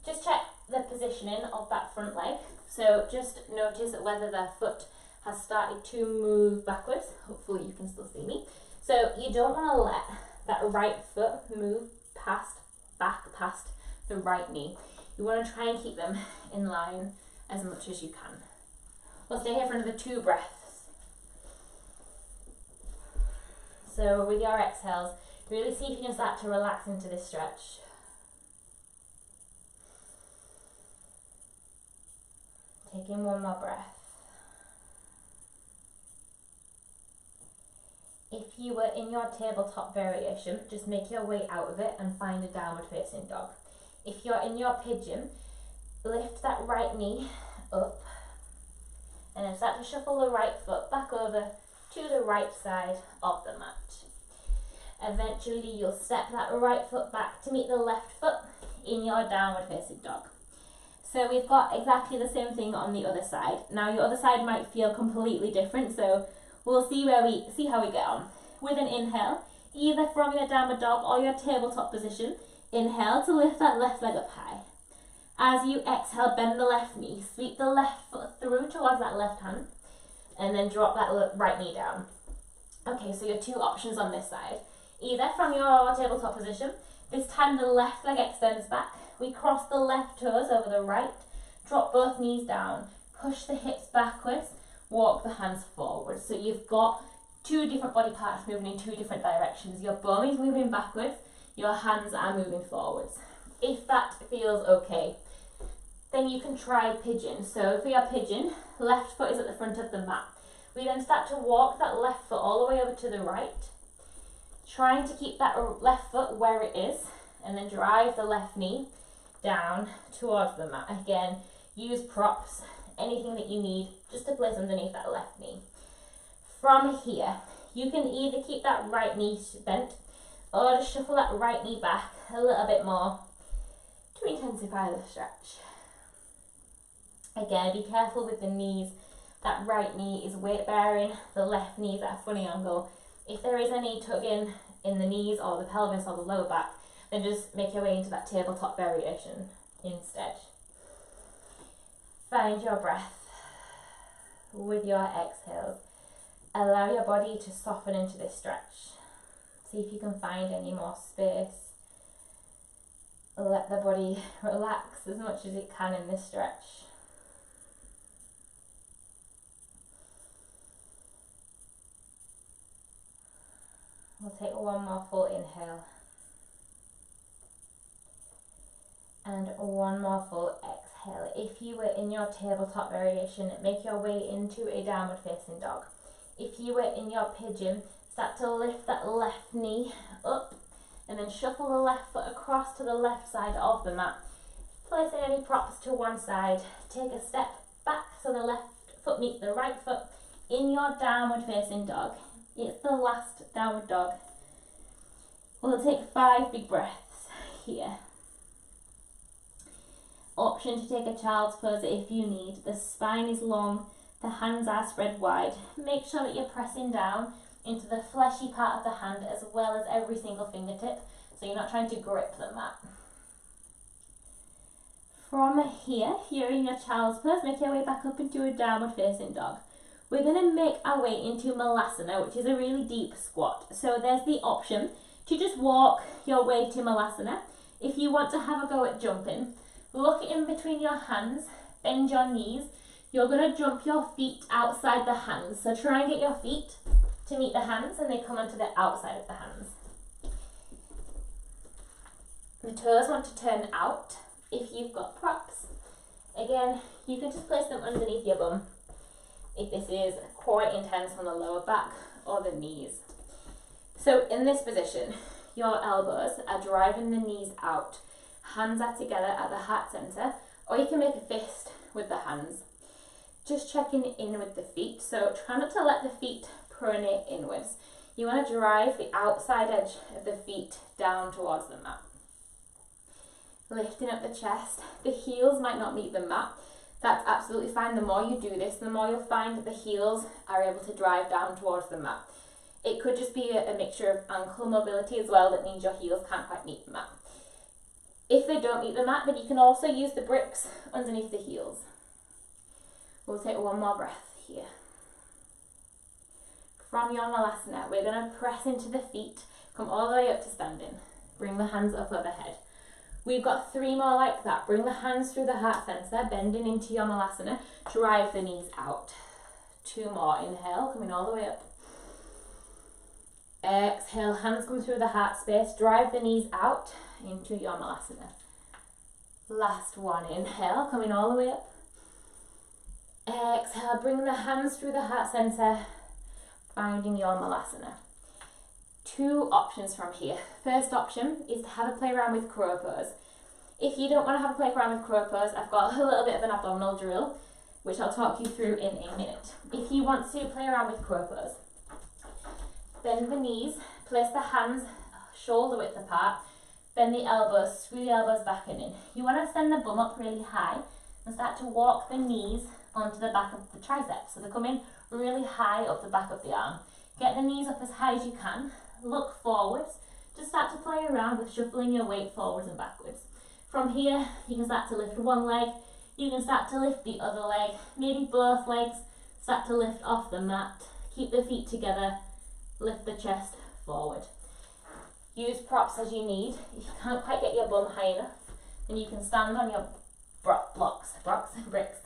Just check the positioning of that front leg. So just notice whether the foot has started to move backwards. Hopefully you can still see me. So you don't want to let that right foot move back past the right knee. You want to try and keep them in line as much as you can. We'll stay here for another 2 breaths. So with your exhales, really see if you can start to relax into this stretch. Take in one more breath. If you were in your tabletop variation, just make your way out of it and find a downward facing dog. If you're in your pigeon, lift that right knee up and then start to shuffle the right foot back over to the right side of the mat. Eventually you'll step that right foot back to meet the left foot in your downward facing dog. So we've got exactly the same thing on the other side. Now your other side might feel completely different, so we'll see how we get on. With an inhale, either from your downward dog or your tabletop position, inhale to lift that left leg up high. As you exhale, bend the left knee, sweep the left foot through towards that left hand, and then drop that right knee down. Okay, so your 2 options on this side. Either from your tabletop position, this time the left leg extends back, we cross the left toes over the right, drop both knees down, push the hips backwards, walk the hands forward. So you've got 2 different body parts moving in 2 different directions. Your bum is moving backwards, your hands are moving forwards. If that feels okay, then you can try pigeon. So for your pigeon, left foot is at the front of the mat. We then start to walk that left foot all the way over to the right, trying to keep that left foot where it is, and then drive the left knee down towards the mat. Again, use props, anything that you need, just to place underneath that left knee. From here, you can either keep that right knee bent, or just shuffle that right knee back a little bit more to intensify the stretch. Again, be careful with the knees. That right knee is weight bearing, the left knee is at a funny angle. If there is any tugging in the knees or the pelvis or the lower back, then just make your way into that tabletop variation instead. Find your breath with your exhales. Allow your body to soften into this stretch. See if you can find any more space. Let the body relax as much as it can in this stretch. We'll take one more full inhale. And one more full exhale. If you were in your tabletop variation, make your way into a downward facing dog. If you were in your pigeon, start to lift that left knee up and then shuffle the left foot across to the left side of the mat. Placing any props to one side, take a step back so the left foot meets the right foot in your downward facing dog. It's the last downward dog. We'll take 5 big breaths here. Option to take a child's pose if you need. The spine is long, the hands are spread wide. Make sure that you're pressing down into the fleshy part of the hand as well as every single fingertip, so you're not trying to grip the mat. From here, you're in your child's pose, make your way back up into a downward facing dog. We're going to make our way into Malasana, which is a really deep squat. So there's the option to just walk your way to Malasana. If you want to have a go at jumping, look in between your hands, bend your knees. You're going to jump your feet outside the hands. So try and get your feet to meet the hands and they come onto the outside of the hands. The toes want to turn out if you've got props. Again, you can just place them underneath your bum if this is quite intense on the lower back or the knees. So in this position, your elbows are driving the knees out. Hands are together at the heart center, or you can make a fist with the hands. Just checking in with the feet. So try not to let the feet pronate inwards. You want to drive the outside edge of the feet down towards the mat. Lifting up the chest. The heels might not meet the mat. That's absolutely fine. The more you do this, the more you'll find that the heels are able to drive down towards the mat. It could just be a mixture of ankle mobility as well that means your heels can't quite meet the mat. If they don't meet the mat, then you can also use the bricks underneath the heels. We'll take one more breath here. From your Malasana, we're going to press into the feet, come all the way up to standing. Bring the hands up overhead. We've got 3 more like that. Bring the hands through the heart center, bending into your Malasana. Drive the knees out. 2 more. Inhale, coming all the way up. Exhale, hands come through the heart space. Drive the knees out into your Malasana. Last one. Inhale, coming all the way up. Exhale, bring the hands through the heart center, finding your Malasana. 2 options from here. First option is to have a play around with crow pose. If you don't want to have a play around with crow pose, I've got a little bit of an abdominal drill, which I'll talk you through in a minute. If you want to play around with crow pose, bend the knees, place the hands shoulder width apart, bend the elbows, screw the elbows back and in. You want to send the bum up really high and start to walk the knees onto the back of the triceps. So they're coming really high up the back of the arm. Get the knees up as high as you can. Look forwards. Just start to play around with shuffling your weight forwards and backwards. From here, you can start to lift one leg. You can start to lift the other leg. Maybe both legs. Start to lift off the mat. Keep the feet together. Lift the chest forward. Use props as you need. If you can't quite get your bum high enough, then you can stand on your blocks and bricks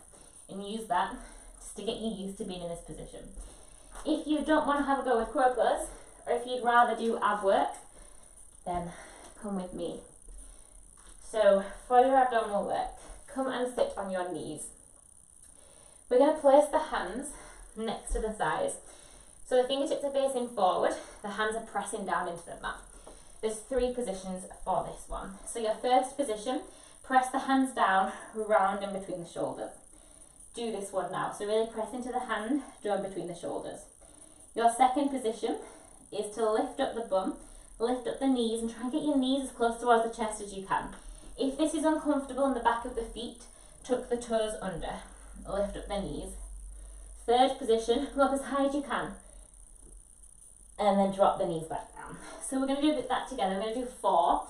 and use that just to get you used to being in this position. If you don't want to have a go with crow pose, or if you'd rather do ab work, then come with me. So for your abdominal work, come and sit on your knees. We're going to place the hands next to the thighs. So the fingertips are facing forward, the hands are pressing down into the mat. There's 3 positions for this one. So your first position, press the hands down, round in between the shoulders. Do this one now. So really press into the hand, down between the shoulders. Your second position is to lift up the bum, lift up the knees, and try and get your knees as close towards the chest as you can. If this is uncomfortable in the back of the feet, tuck the toes under, lift up the knees. Third position, come up as high as you can, and then drop the knees back down. So we're going to do that together. We're going to do 4.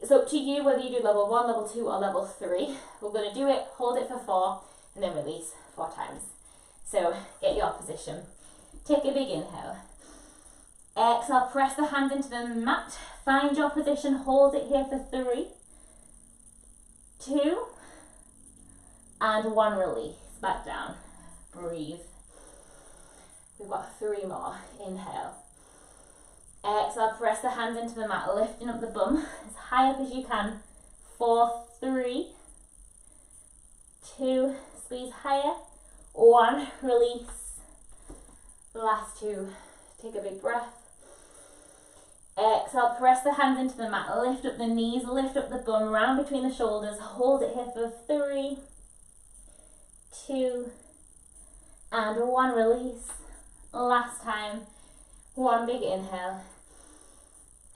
It's up to you whether you do level 1, level 2, or level 3. We're going to do it, hold it for 4, and then release 4 times. So get your position. Take a big inhale. Exhale, press the hands into the mat. Find your position, hold it here for 3, 2, and 1, release. Back down. Breathe. We've got 3 more. Inhale. Exhale, press the hands into the mat, lifting up the bum as high up as you can. 4, 3, 2, squeeze higher. 1, release. Last 2, take a big breath. Exhale, press the hands into the mat, lift up the knees, lift up the bum, round between the shoulders, hold it here for 3, 2, and 1, release. Last time. 1 big inhale.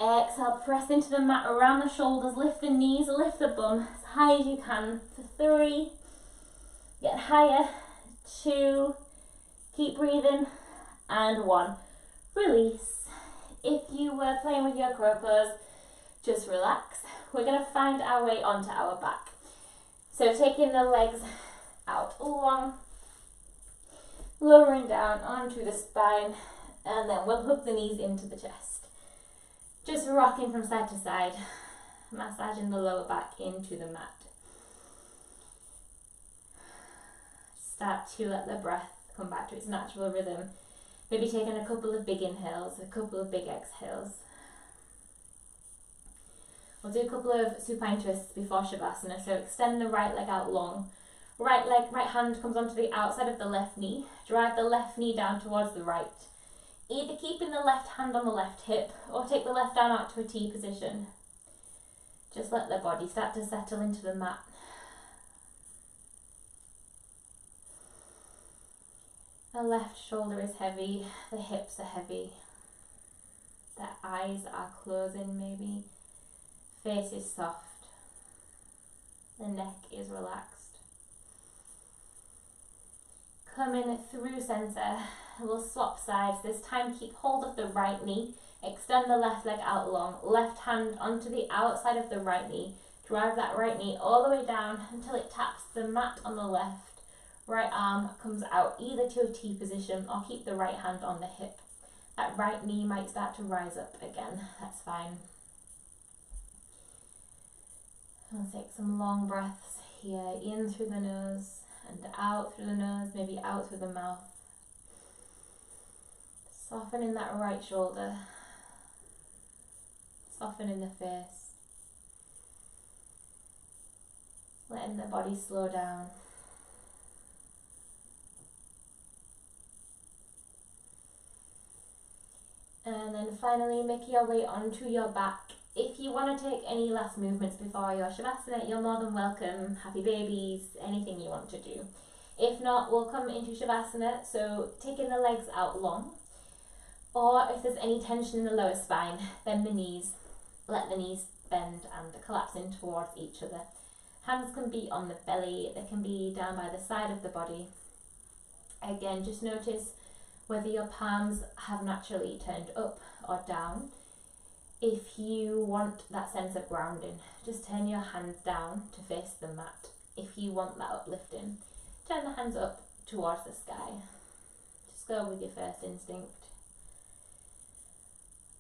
Exhale, press into the mat around the shoulders, lift the knees, lift the bum as high as you can for 3, get higher, 2, keep breathing, and 1. Release. If you were playing with your crow pose, just relax. We're going to find our way onto our back. So taking the legs out long, lowering down onto the spine, and then we'll hook the knees into the chest. Just rocking from side to side, massaging the lower back into the mat. Start to let the breath come back to its natural rhythm. Maybe taking a couple of big inhales, a couple of big exhales. We'll do a couple of supine twists before Shavasana. So extend the right leg out long. Right hand comes onto the outside of the left knee. Drive the left knee down towards the right. Either keeping the left hand on the left hip or take the left arm out to a T position. Just let the body start to settle into the mat. The left shoulder is heavy, the hips are heavy. The eyes are closing maybe. Face is soft. The neck is relaxed. Coming through centre, we'll swap sides. This time keep hold of the right knee, extend the left leg out long, left hand onto the outside of the right knee, drive that right knee all the way down until it taps the mat on the left. Right arm comes out either to a T position or keep the right hand on the hip. That right knee might start to rise up again, that's fine. I'll take some long breaths here, in through the nose and out through the nose, maybe out through the mouth. Softening that right shoulder, softening the face, letting the body slow down. And then finally make your way onto your back. If you want to take any last movements before your Shavasana, you're more than welcome. Happy babies, anything you want to do. If not, we'll come into Shavasana, so taking the legs out long. Or if there's any tension in the lower spine, bend the knees, let the knees bend and collapse in towards each other. Hands can be on the belly, they can be down by the side of the body. Again, just notice whether your palms have naturally turned up or down. If you want that sense of grounding, just turn your hands down to face the mat. If you want that uplifting, turn the hands up towards the sky. Just go with your first instinct.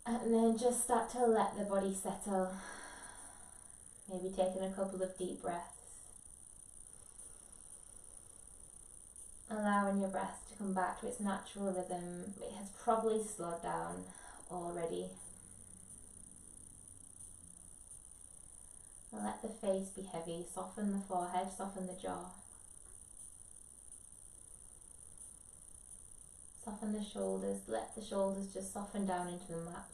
And then just start to let the body settle. Maybe taking a couple of deep breaths. Allowing your breath to come back to its natural rhythm. It has probably slowed down already. Let the face be heavy, soften the forehead, soften the jaw. Soften the shoulders, let the shoulders just soften down into the mat.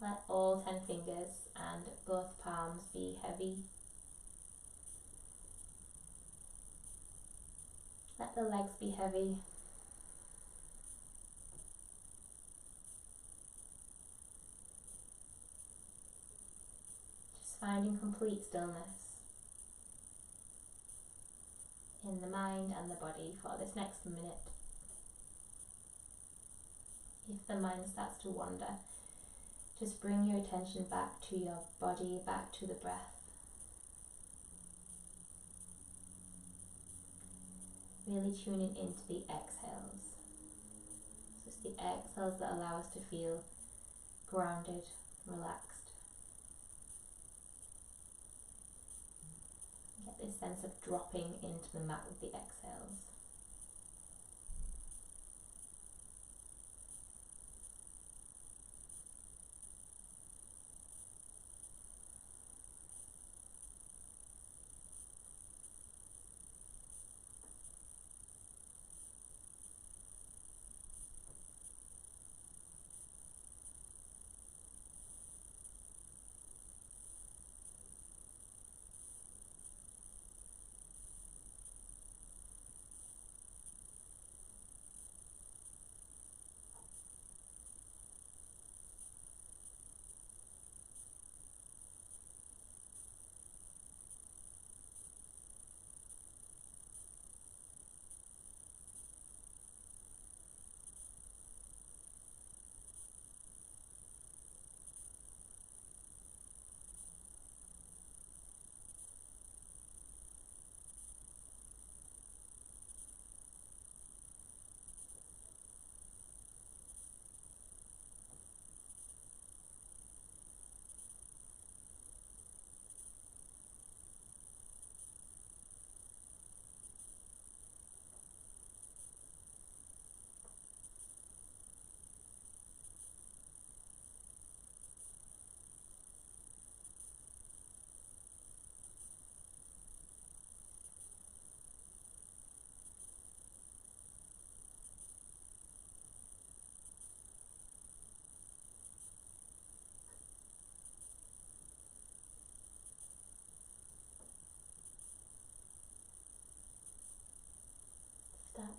Let all 10 fingers and both palms be heavy. Let the legs be heavy. Finding complete stillness in the mind and the body for this next minute. If the mind starts to wander, just bring your attention back to your body, back to the breath. Really tuning into the exhales. So it's the exhales that allow us to feel grounded, relaxed. Get this sense of dropping into the mat with the exhales.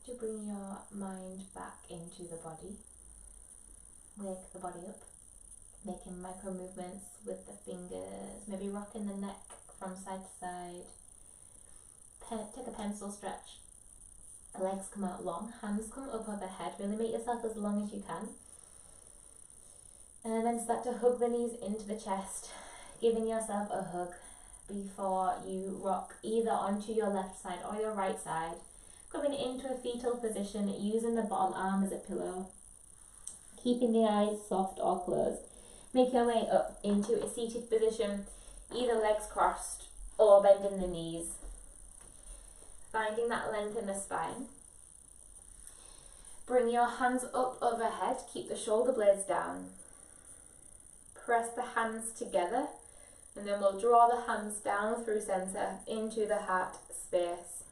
to bring your mind back into the body. Wake the body up, making micro movements with the fingers, maybe rocking the neck from side to side. Take a pencil stretch. Legs come out long, hands come up overhead. Really make yourself as long as you can. And then start to hug the knees into the chest, giving yourself a hug before you rock either onto your left side or your right side. Coming into a fetal position, using the bottom arm as a pillow. Keeping the eyes soft or closed. Make your way up into a seated position, either legs crossed or bending the knees. Finding that length in the spine. Bring your hands up overhead, keep the shoulder blades down. Press the hands together, and then we'll draw the hands down through center into the heart space.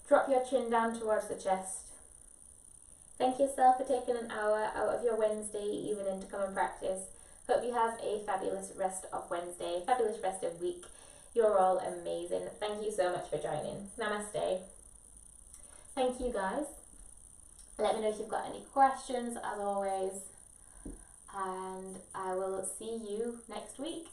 Drop your chin down towards the chest. Thank yourself for taking an hour out of your Wednesday evening to come and practice. Hope you have a fabulous rest of Wednesday, fabulous rest of week. You're all amazing. Thank you so much for joining. Namaste. Thank you guys. Let me know if you've got any questions as always. And I will see you next week.